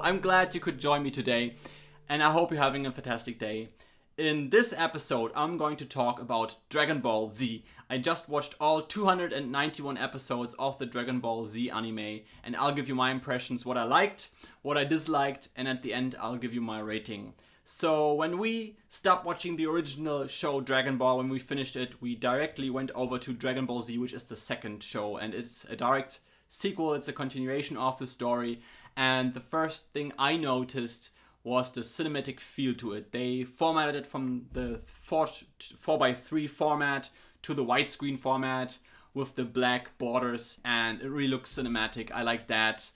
I'm glad you could join me today, and I hope you're having a fantastic day. In this episode, I'm going to talk about Dragon Ball Z. I just watched all 291 episodes of the Dragon Ball Z anime, and I'll give you my impressions, what I liked, what I disliked, and at the end I'll give you my rating. So when we stopped watching the original show Dragon Ball, when we finished it, we directly went over to Dragon Ball Z, which is the second show, and it's a direct sequel, it's a continuation of the story. And the first thing I noticed was the cinematic feel to it. They formatted it from the 4:3 format to the widescreen format with the black borders, and it really looks cinematic. I like that.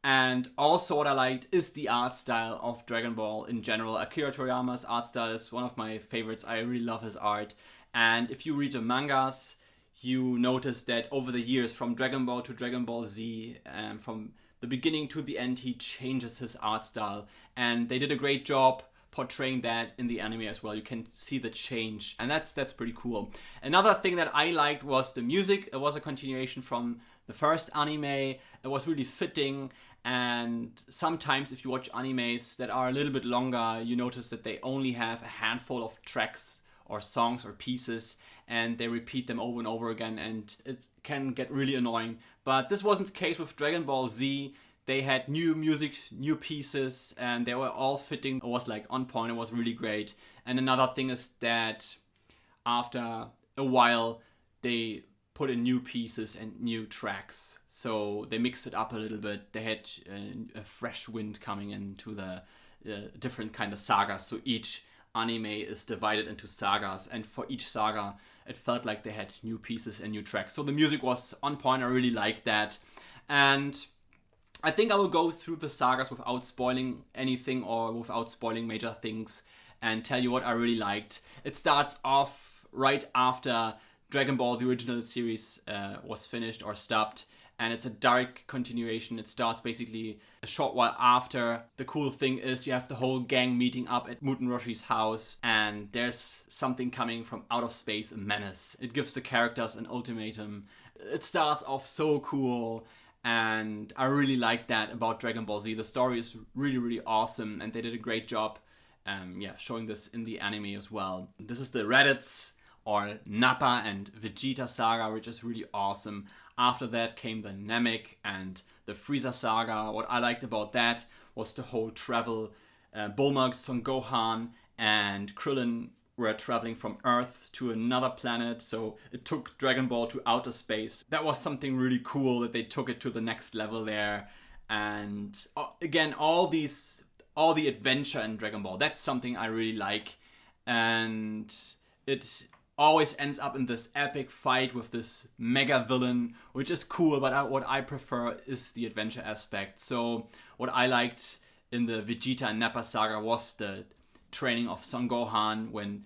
And also what I liked is the art style of Dragon Ball in general. Akira Toriyama's art style is one of my favorites. I really love his art. And if you read the mangas, you notice that over the years, from Dragon Ball to Dragon Ball Z, from the beginning to the end, he changes his art style, and they did a great job portraying that in the anime as well. You can see the change, and that's pretty cool. Another thing that I liked was the music. It was a continuation from the first anime. It was really fitting, and sometimes if you watch animes that are a little bit longer, you notice that they only have a handful of tracks or songs or pieces, and they repeat them over and over again, and it can get really annoying. But this wasn't the case with Dragon Ball Z. They had new music, new pieces, and they were all fitting. It was like on point, it was really great. And another thing is that after a while, they put in new pieces and new tracks. So they mixed it up a little bit. They had a fresh wind coming into the different kind of sagas. So each anime is divided into sagas, and for each saga it felt like they had new pieces and new tracks. So the music was on point. I really liked that, and I think I will go through the sagas without spoiling anything or without spoiling major things and tell you what I really liked. It starts off right after Dragon Ball, the original series, was finished or stopped, and it's a direct continuation. It starts basically a short while after. The cool thing is you have the whole gang meeting up at Muten Roshi's house, and there's something coming from out of space, a menace. It gives the characters an ultimatum. It starts off so cool, and I really like that about Dragon Ball Z. The story is really, really awesome, and they did a great job showing this in the anime as well. This is the Raditz or Nappa and Vegeta saga, which is really awesome. After that came the Namek and the Frieza saga. What I liked about that was the whole travel. Bulma, Son Gohan, and Krillin were traveling from Earth to another planet, so it took Dragon Ball to outer space. That was something really cool, that they took it to the next level there. And again, all the adventure in Dragon Ball, that's something I really like. And it always ends up in this epic fight with this mega villain, which is cool, but what I prefer is the adventure aspect. So what I liked in the Vegeta and Nappa saga was the training of Son Gohan, when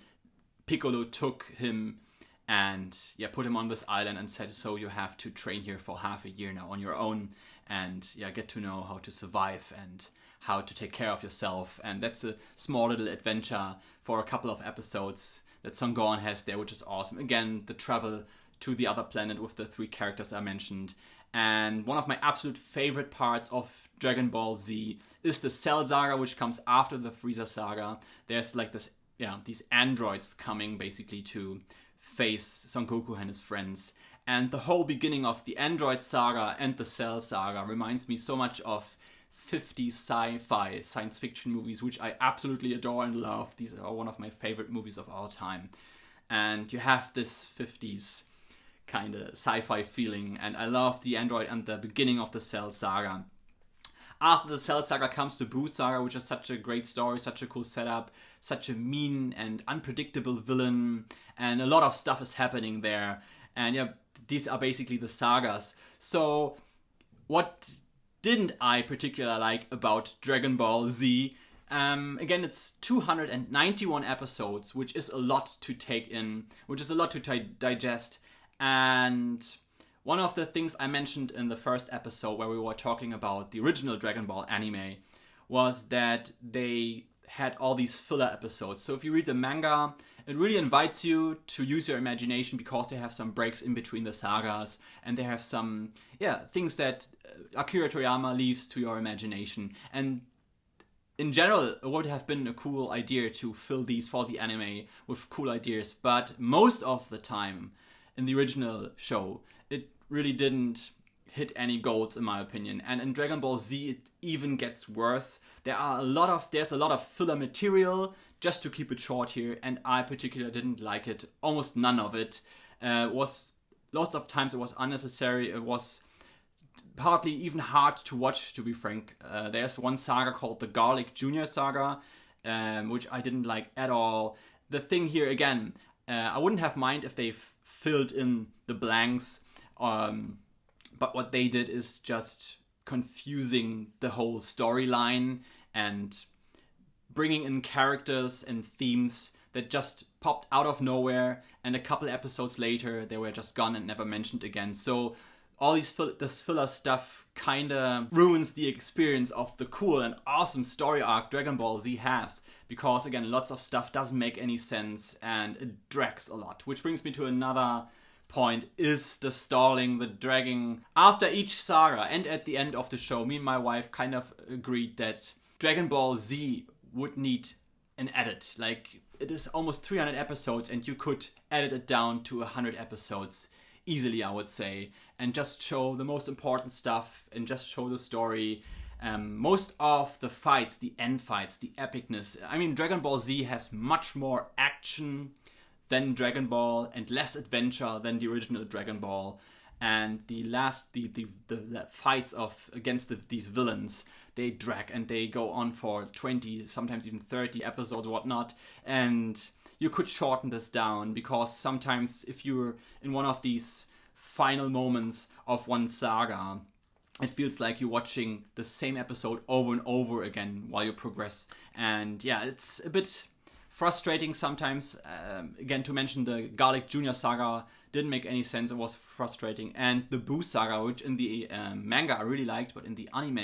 Piccolo took him and put him on this island and said, so you have to train here for half a year now on your own, and get to know how to survive and how to take care of yourself. And that's a small little adventure for a couple of episodes that Son Gohan has there, which is awesome. Again, the travel to the other planet with the three characters I mentioned. And one of my absolute favorite parts of Dragon Ball Z is the Cell Saga, which comes after the Frieza saga. There's like these androids coming basically to face Son Goku and his friends. And the whole beginning of the Android saga and the Cell Saga reminds me so much of 50s sci-fi science fiction movies, which I absolutely adore and love. These are one of my favorite movies of all time. And you have this 50s kind of sci-fi feeling, and I love the android and the beginning of the Cell Saga. After the Cell Saga comes the Buu Saga, which is such a great story, such a cool setup, such a mean and unpredictable villain, and a lot of stuff is happening there. And these are basically the sagas. So what didn't I particularly like about Dragon Ball Z? Again, it's 291 episodes, which is a lot to take in, which is a lot to digest. And one of the things I mentioned in the first episode, where we were talking about the original Dragon Ball anime, was that they had all these filler episodes. So if you read the manga, it really invites you to use your imagination, because they have some breaks in between the sagas, and they have some things that Akira Toriyama leaves to your imagination. And in general, it would have been a cool idea to fill these for the anime with cool ideas, but most of the time in the original show, it really didn't hit any goals in my opinion. And in Dragon Ball Z, it even gets worse. There's a lot of filler material just to keep it short here, and I particularly didn't like it. Almost none of it. Was lots of times it was unnecessary. It was partly even hard to watch, to be frank. There's one saga called the Garlic Junior Saga, which I didn't like at all. The thing here again, I wouldn't have mind if they filled in the blanks, but what they did is just confusing the whole storyline and bringing in characters and themes that just popped out of nowhere, and a couple episodes later they were just gone and never mentioned again. So all this filler stuff kinda ruins the experience of the cool and awesome story arc Dragon Ball Z has, because again, lots of stuff doesn't make any sense and it drags a lot. Which brings me to another point, is the stalling, the dragging. After each saga and at the end of the show, me and my wife kind of agreed that Dragon Ball Z would need an edit. Like, it is almost 300 episodes and you could edit it down to 100 episodes easily, I would say, and just show the most important stuff and just show the story. Most of the fights, the end fights, the epicness. I mean, Dragon Ball Z has much more action than Dragon Ball and less adventure than the original Dragon Ball. And the fights against these villains, they drag and they go on for 20, sometimes even 30 episodes, whatnot. And you could shorten this down, because sometimes if you're in one of these final moments of one saga, it feels like you're watching the same episode over and over again while you progress. And yeah, it's a bit frustrating sometimes. Again, to mention the Garlic Junior Saga didn't make any sense. It was frustrating. And the Boo Saga, which in the manga I really liked, but in the anime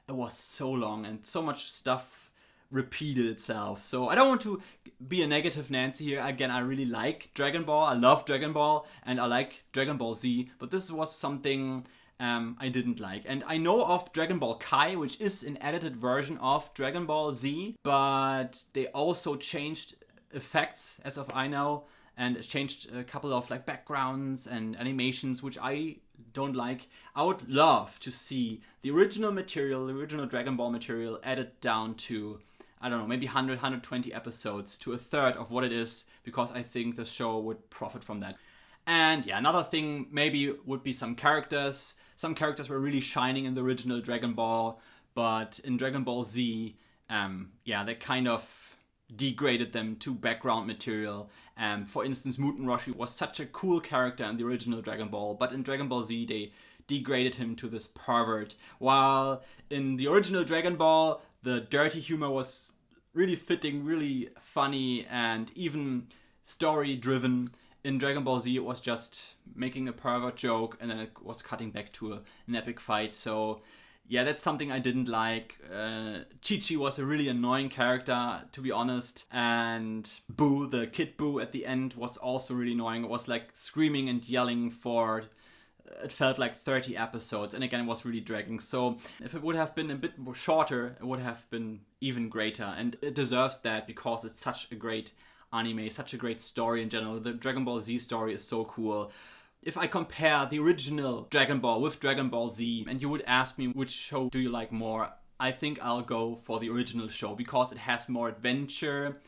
it was so long and so much stuff repeated itself. So I don't want to be a negative Nancy here. Again, I really like Dragon Ball. I love Dragon Ball and I like Dragon Ball Z, but this was something I didn't like. And I know of Dragon Ball Kai, which is an edited version of Dragon Ball Z, but they also changed effects, as of I know, and changed a couple of like backgrounds and animations, which I don't like. I would love to see the original material, the original Dragon Ball material, added down to, I don't know, maybe 100, 120 episodes, to a third of what it is, because I think the show would profit from that. And yeah, another thing maybe would be some characters. Some characters were really shining in the original Dragon Ball, but in Dragon Ball Z, they kind of degraded them to background material. For instance, Muten Roshi was such a cool character in the original Dragon Ball, but in Dragon Ball Z they degraded him to this pervert. While in the original Dragon Ball, the dirty humor was really fitting, really funny, and even story-driven. In Dragon Ball Z, it was just making a pervert joke, and then it was cutting back to an epic fight. So yeah, that's something I didn't like. Chi-Chi was a really annoying character, to be honest. And Boo, the kid Boo at the end, was also really annoying. It was like screaming and yelling for, it felt like 30 episodes. And again, it was really dragging. So if it would have been a bit more shorter, it would have been even greater. And it deserves that, because it's such a great anime, such a great story in general. The Dragon Ball Z story is so cool. If I compare the original Dragon Ball with Dragon Ball Z, and you would ask me which show do you like more, I think I'll go for the original show, because it has more adventure.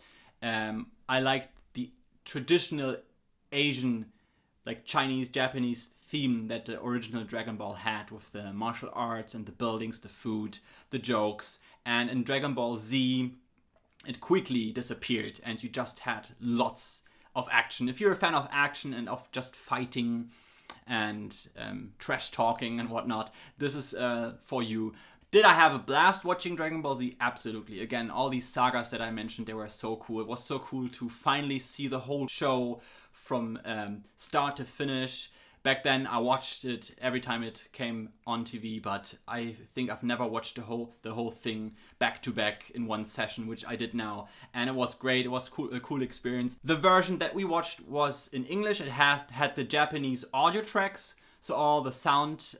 I like the traditional Asian, like Chinese, Japanese theme that the original Dragon Ball had, with the martial arts and the buildings, the food, the jokes. And in Dragon Ball Z, it quickly disappeared and you just had lots of action. If you're a fan of action and of just fighting and trash talking and whatnot, this is for you. Did I have a blast watching Dragon Ball Z? Absolutely. Again, all these sagas that I mentioned, they were so cool. It was so cool to finally see the whole show from start to finish. Back then, I watched it every time it came on TV, but I think I've never watched the whole thing back to back in one session, which I did now, and it was great. It was a cool experience. The version that we watched was in English. It had the Japanese audio tracks, so all the sound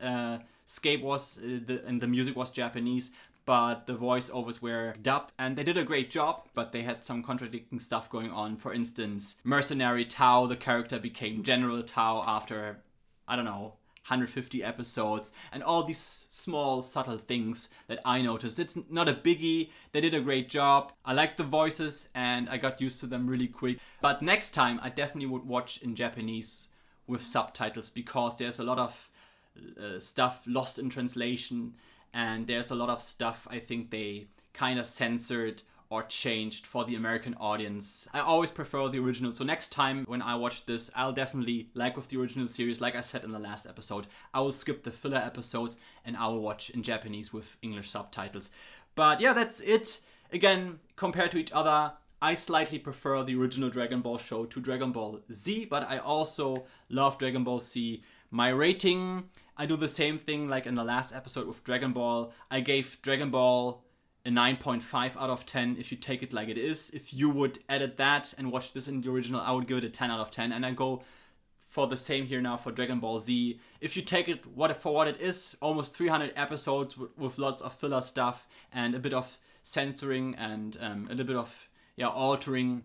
scape was and the music was Japanese. but the voiceovers were dubbed and they did a great job, but they had some contradicting stuff going on. For instance, Mercenary Tao, the character, became General Tao after, I don't know, 150 episodes, and all these small subtle things that I noticed. It's not a biggie. They did a great job. I liked the voices and I got used to them really quick. But next time I definitely would watch in Japanese with subtitles, because there's a lot of stuff lost in translation, and there's a lot of stuff I think they kind of censored or changed for the American audience. I always prefer the original, so next time when I watch this, I'll definitely, like with the original series, like I said in the last episode, I will skip the filler episodes and I will watch in Japanese with English subtitles. But yeah, that's it. Again, compared to each other, I slightly prefer the original Dragon Ball show to Dragon Ball Z, but I also love Dragon Ball Z. My rating, I do the same thing like in the last episode with Dragon Ball. I gave Dragon Ball a 9.5 out of 10 if you take it like it is. If you would edit that and watch this in the original, I would give it a 10 out of 10. And I go for the same here now for Dragon Ball Z. If you take it for what it is, almost 300 episodes with lots of filler stuff and a bit of censoring and a little bit of altering,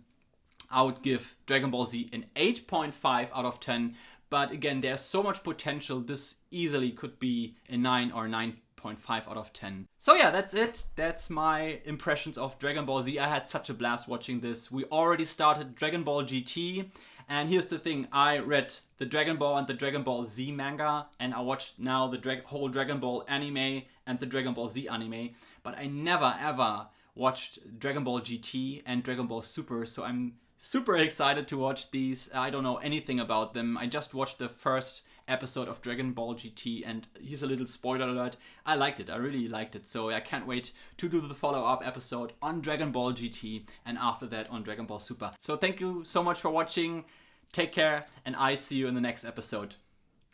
I would give Dragon Ball Z an 8.5 out of 10. But again, there's so much potential. This easily could be a 9 or 9.5 out of 10. So yeah, that's it. That's my impressions of Dragon Ball Z. I had such a blast watching this. We already started Dragon Ball GT. And here's the thing. I read the Dragon Ball and the Dragon Ball Z manga. And I watched now the whole Dragon Ball anime and the Dragon Ball Z anime. But I never ever watched Dragon Ball GT and Dragon Ball Super. So I'm super excited to watch these. I don't know anything about them. I just watched the first episode of Dragon Ball GT, and here's a little spoiler alert. I liked it. I really liked it. So I can't wait to do the follow-up episode on Dragon Ball GT and after that on Dragon Ball Super. So thank you so much for watching. Take care, and I see you in the next episode.